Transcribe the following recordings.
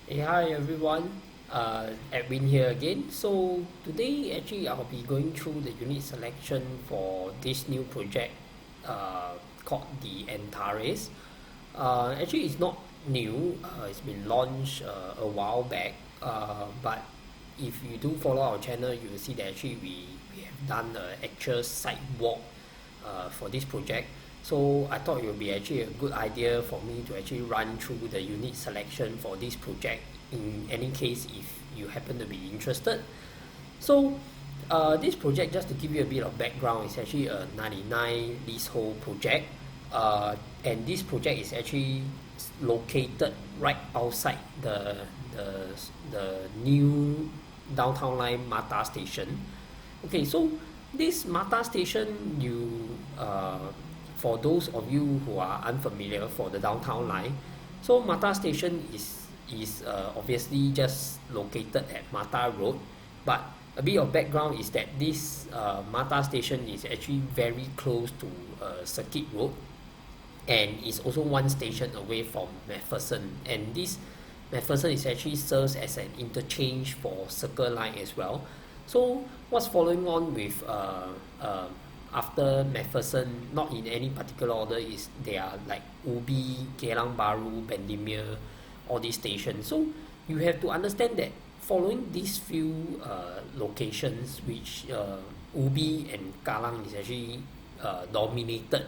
Hey, hi everyone, Edwin here again. So today actually I'll be going through the unit selection for this new project called the Antares. Actually it's not new, it's been launched a while back, but if you do follow our channel you will see that actually we have done an actual site walk for this project. So I thought it would be actually a good idea for me to actually run through the unit selection for this project in any case if you happen to be interested. So this project, just to give you a bit of background, is actually a 99 leasehold project, and this project is actually located right outside the, the new downtown line Mata station. Okay, so this Mata station, for those of you who are unfamiliar for the downtown line, so Mata station is obviously just located at Mata Road, but a bit of background is that this Mata station is actually very close to Circuit Road, and is also one station away from MacPherson, and this MacPherson is actually serves as an interchange for Circle Line as well. So what's following on with after MacPherson, not in any particular order, is they are like Ubi, Geylang Bahru, Bendemeer, all these stations. So you have to understand that following these few locations, which Ubi and Kallang is actually dominated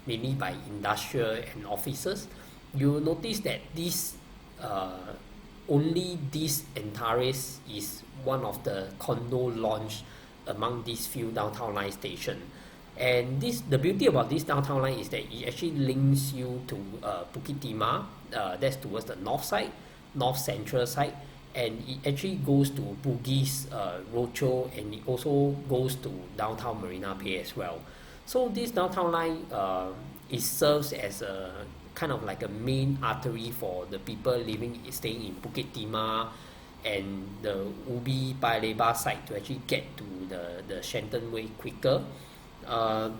mainly by industrial and offices, you will notice that this uh, only this Antares is one of the condo launch among these few downtown line station. And the beauty about this downtown line is that it actually links you to Bukit Timah, that's towards the north side, north central side, and it actually goes to Bugis, Rochor, and it also goes to downtown Marina Bay as well. So this downtown line it serves as a kind of like a main artery for the people staying in Bukit Timah and the Ubi Paya Lebar side to actually get to the Shenton Way quicker. Uh,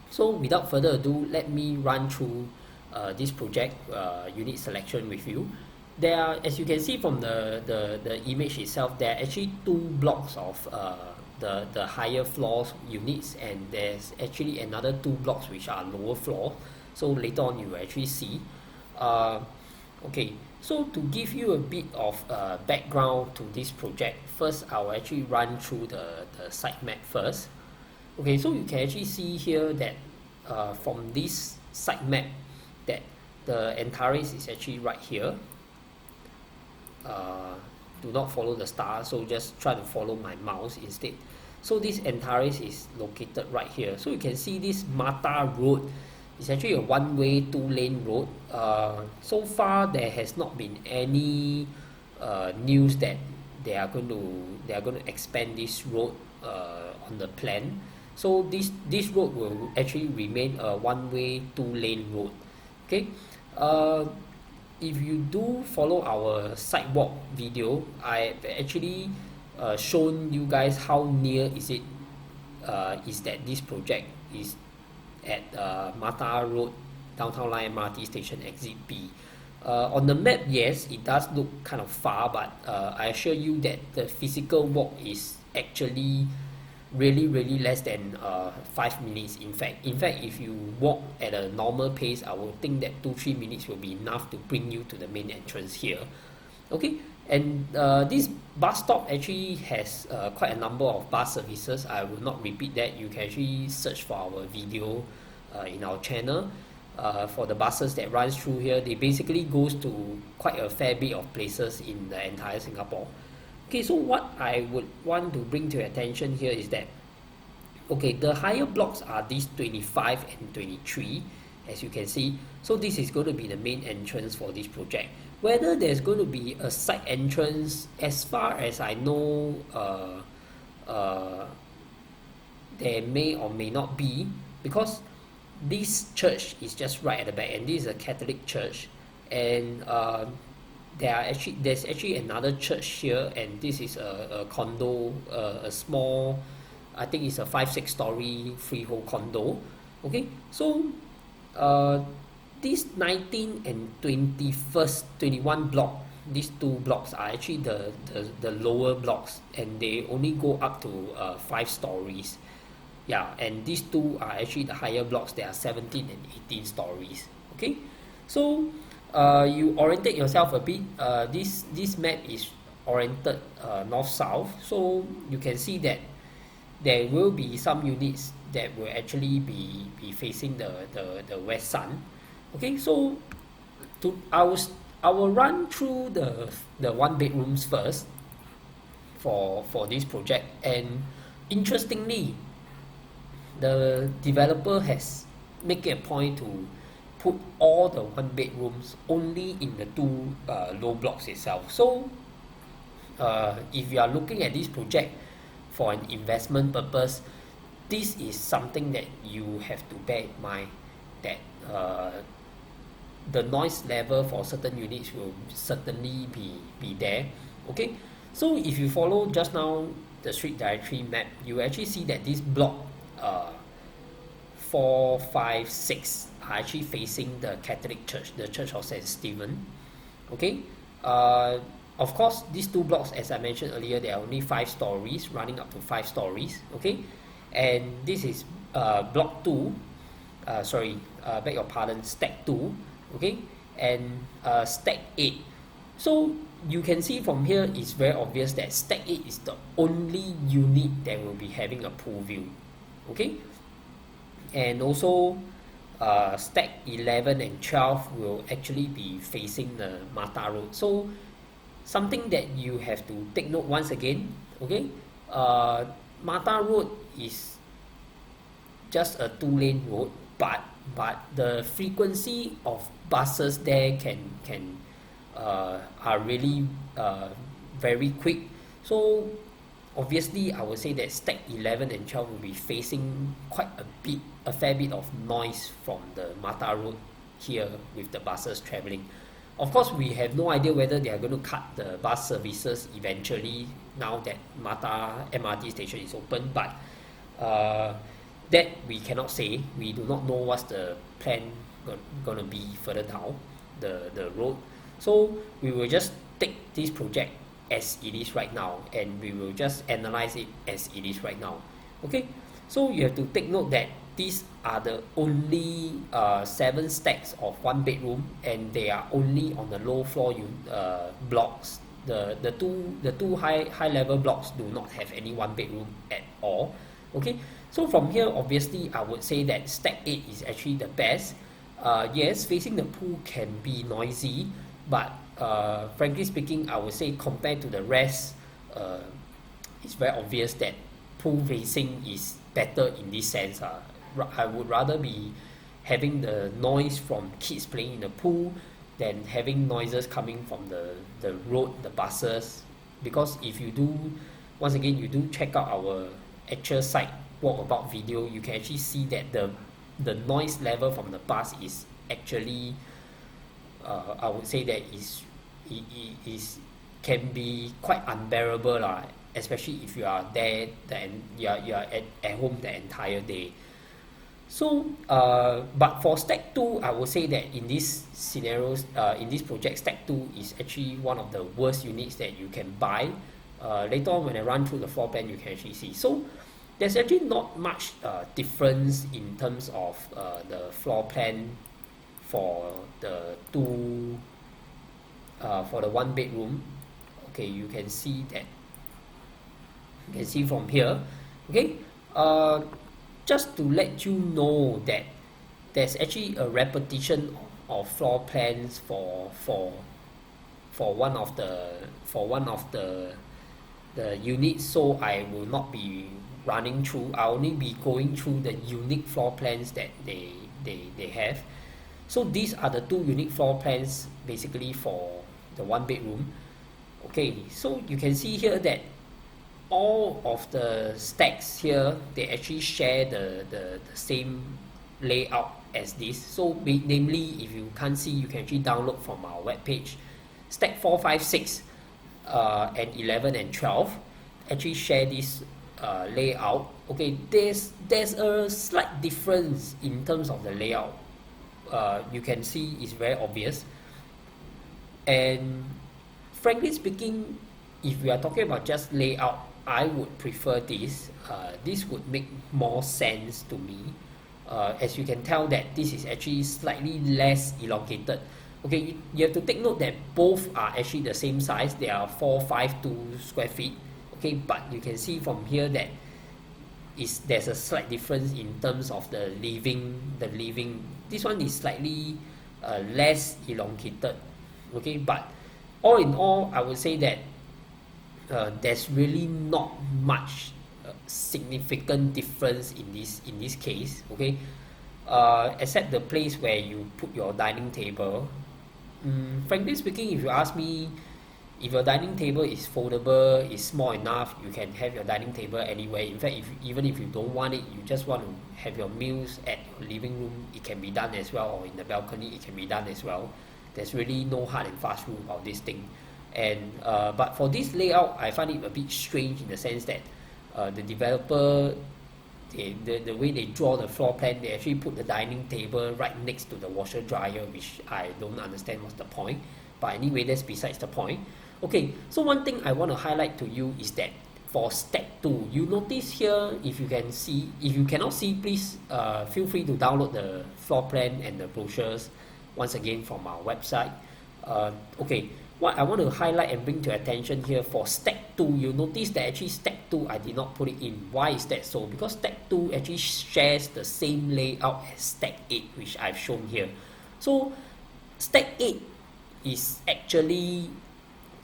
so without further ado, let me run through this project unit selection with you. There are, as you can see from the image itself, there are actually two blocks of the higher floors units, and there's actually another two blocks which are lower floor. So later on you will actually see. Uh, okay, so to give you a bit of background to this project, first I'll actually run through the site map first. Okay, so you can actually see here that from this site map that the Antares is actually right here. uh, do not follow the star, so just try to follow my mouse instead. So this Antares is located right here, so you can see this Mata Road is actually a one-way two-lane road. So far there has not been any news that they are going to expand this road on the plan. So this road will actually remain a one-way two-lane road. Okay. uh, if you do follow our sidewalk video, I've actually shown you guys how near is that this project is at Mata Road, Downtown Line MRT Station Exit B. On the map, yes, it does look kind of far, but I assure you that the physical walk is actually really less than 5 minutes. In fact, if you walk at a normal pace, I would think that 2-3 minutes will be enough to bring you to the main entrance here. Okay, and this bus stop actually has quite a number of bus services. I will not repeat that. You can actually search for our video in our channel. For the buses that runs through here, they basically goes to quite a fair bit of places in the entire Singapore. Okay, so what I would want to bring to your attention here is that, okay, the higher blocks are these 25 and 23, as you can see. So this is going to be the main entrance for this project. Whether there's going to be a side entrance, as far as I know, there may or may not be, because this church is just right at the back, and this is a Catholic church, and there's actually another church here, and this is a condo, a small, I think it's a 5-6 story freehold condo. Okay, so this 19 and 21 block these two blocks are actually the lower blocks, and they only go up to 5 stories. Yeah, and these two are actually the higher blocks. They are 17 and 18 stories. Okay, so you orientate yourself a bit. This map is oriented north south, so you can see that there will be some units that will actually be facing the west sun. Okay, so I will run through the one bedrooms first for this project. And interestingly, the developer has make it a point to put all the one bedrooms only in the two low blocks itself. So if you are looking at this project for an investment purpose, this is something that you have to bear in mind, that the noise level for certain units will certainly be there. Okay, so if you follow just now the street directory map, you actually see that this block uh, 4, 5, 6 are actually facing the Catholic Church, the Church of Saint Stephen. Okay, of course these two blocks, as I mentioned earlier, they are only 5 stories, running up to 5 stories. Okay, and this is block 2, beg your pardon, stack 2. Okay, and stack 8. So you can see from here, it's very obvious that stack 8 is the only unit that will be having a pool view. Okay, and also stack 11 and 12 will actually be facing the Mata Road. So something that you have to take note once again. Okay, Mata Road is just a 2-lane road, but the frequency of buses there are really very quick. So obviously I would say that stack 11 and 12 will be facing quite a fair bit of noise from the Mata Road here with the buses traveling. Of course, we have no idea whether they are going to cut the bus services eventually now that Mata MRT station is open, but that we cannot say. We do not know what's the plan going to be further down the road. So we will just take this project as it is right now, and we will just analyze it as it is right now. Okay, so you have to take note that these are the only 7 stacks of 1 bedroom, and they are only on the low floor blocks. The two high level blocks do not have any 1 bedroom at all. Okay, so from here, obviously I would say that stack 8 is actually the best. Yes, facing the pool can be noisy, but frankly speaking, I would say compared to the rest, it's very obvious that pool facing is better in this sense. I would rather be having the noise from kids playing in the pool than having noises coming from the road, the buses. Because if you do, once again, you do check out our actual site walkabout video, you can actually see that the noise level from the bus is actually I would say that is can be quite unbearable lah, especially if you are there and you are at home the entire day. So but for stack 2, I would say that in these scenarios, in this project, stack 2 is actually one of the worst units that you can buy. Later on when I run through the floor plan, you can actually see. So there's actually not much difference in terms of the floor plan for the for the 1 bedroom. Okay, you can see that. You can see from here. Okay, just to let you know that there's actually a repetition of floor plans for one of the units, so I will not be running through. I'll only be going through the unique floor plans that they have. So these are the 2 unique floor plans basically for the 1 bedroom. Okay, so you can see here that all of the stacks here, they actually share the same layout as this. So namely, if you can't see, you can actually download from our webpage. Stack 4, 5, 6 and 11 and 12 actually share this layout. Okay, there's a slight difference in terms of the layout. You can see it's very obvious, and frankly speaking, if we are talking about just layout, I would prefer this. This would make more sense to me. As you can tell that this is actually slightly less elongated. Okay, you have to take note that both are actually the same size. They are 452 square feet. Okay, but you can see from here that there's a slight difference in terms of the living. This one is slightly less elongated. Okay, but all in all, I would say that there's really not much significant difference in this case. Okay, except the place where you put your dining table. Frankly speaking, if you ask me, if your dining table is foldable, is small enough, you can have your dining table anywhere. In fact, even if you don't want it, you just want to have your meals at your living room, it can be done as well, or in the balcony, it can be done as well. There's really no hard and fast rule about this thing. And but for this layout, I find it a bit strange in the sense that the developer, the way they draw the floor plan, they actually put the dining table right next to the washer dryer, which I don't understand what's the point. But anyway, that's besides the point. Okay, so one thing I want to highlight to you is that for step 2, you notice here, if you can see, if you cannot see, please feel free to download the floor plan and the brochures once again from our website. Okay, what I want to highlight and bring to your attention here, for step 2, you notice that actually step 2 I did not put it in. Why is that so? Because step 2 actually shares the same layout as step 8, which I've shown here. So step 8 is actually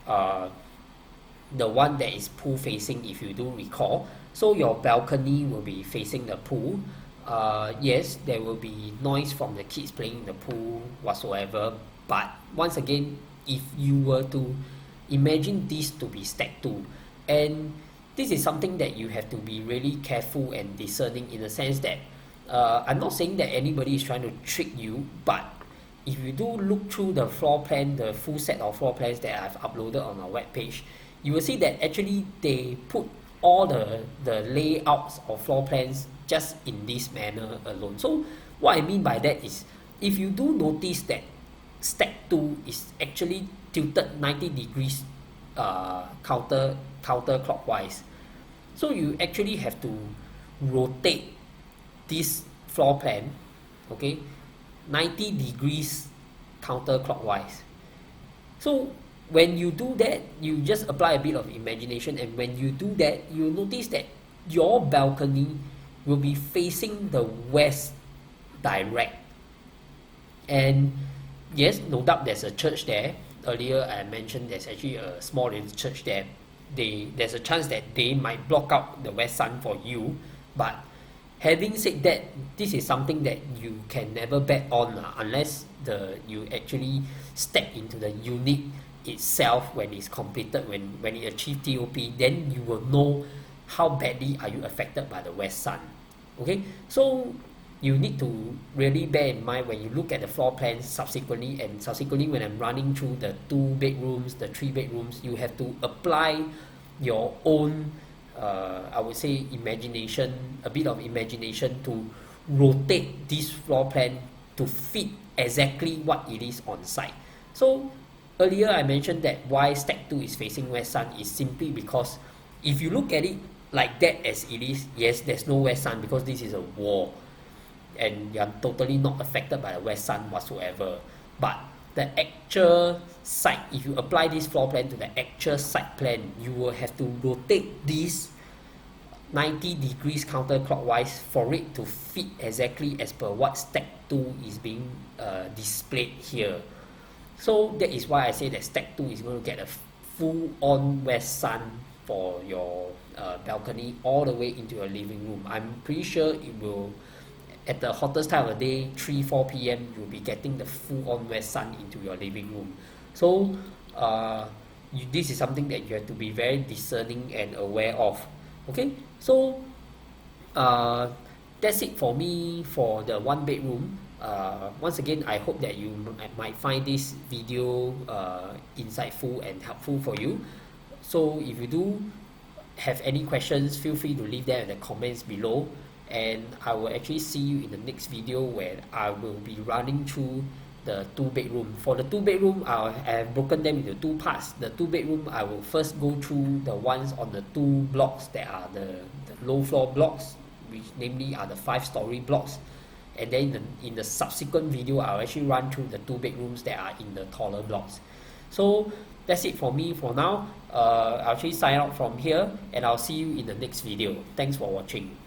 the one that is pool facing, if you do recall. So your balcony will be facing the pool. Yes, there will be noise from the kids playing in the pool whatsoever, but once again, if you were to imagine this to be step 2, and this is something that you have to be really careful and discerning, in the sense that I'm not saying that anybody is trying to trick you, but if you do look through the floor plan, the full set of floor plans that I've uploaded on our webpage, you will see that actually they put all the layouts of floor plans just in this manner alone. So what I mean by that is, if you do notice that step 2 is actually tilted 90 degrees counterclockwise, so you actually have to rotate this floor plan, okay, 90 degrees counterclockwise. So when you do that, you just apply a bit of imagination, and when you do that, you notice that your balcony will be facing the west direct. And yes, no doubt there's a church there. Earlier I mentioned there's actually a small little church there. There's a chance that they might block out the west sun for you, but having said that, this is something that you can never bet on unless you actually step into the unit itself when it's completed, when it achieves TOP, then you will know how badly are you affected by the west sun. Okay, so you need to really bear in mind when you look at the floor plans subsequently when I'm running through the 2 bedrooms, the 3 bedrooms, you have to apply your own I would say imagination, a bit of imagination, to rotate this floor plan to fit exactly what it is on site. So earlier I mentioned that why step 2 is facing west sun is simply because if you look at it like that as it is, yes, there's no west sun because this is a wall and you're totally not affected by the west sun whatsoever. But the actual site, if you apply this floor plan to the actual site plan, you will have to rotate this 90 degrees counterclockwise for it to fit exactly as per what step 2 is being displayed here. So that is why I say that step 2 is going to get a full on west sun for your balcony all the way into your living room. I'm pretty sure it will, at the hottest time of the day, 3-4 p.m, you'll be getting the full on west sun into your living room. So this is something that you have to be very discerning and aware of. Okay, so that's it for me for the 1 bedroom. Once again, I hope that you might find this video insightful and helpful for you. So if you do have any questions, feel free to leave them in the comments below, and I will actually see you in the next video where I will be running through the 2 bedroom. For the 2 bedroom, I have broken them into two parts. The 2 bedroom, I will first go through the ones on the 2 blocks that are the low floor blocks, which namely are the 5-story blocks. And then in the subsequent video, I'll actually run through the 2 bedrooms that are in the taller blocks. So that's it for me for now. I'll actually sign out from here, and I'll see you in the next video. Thanks for watching.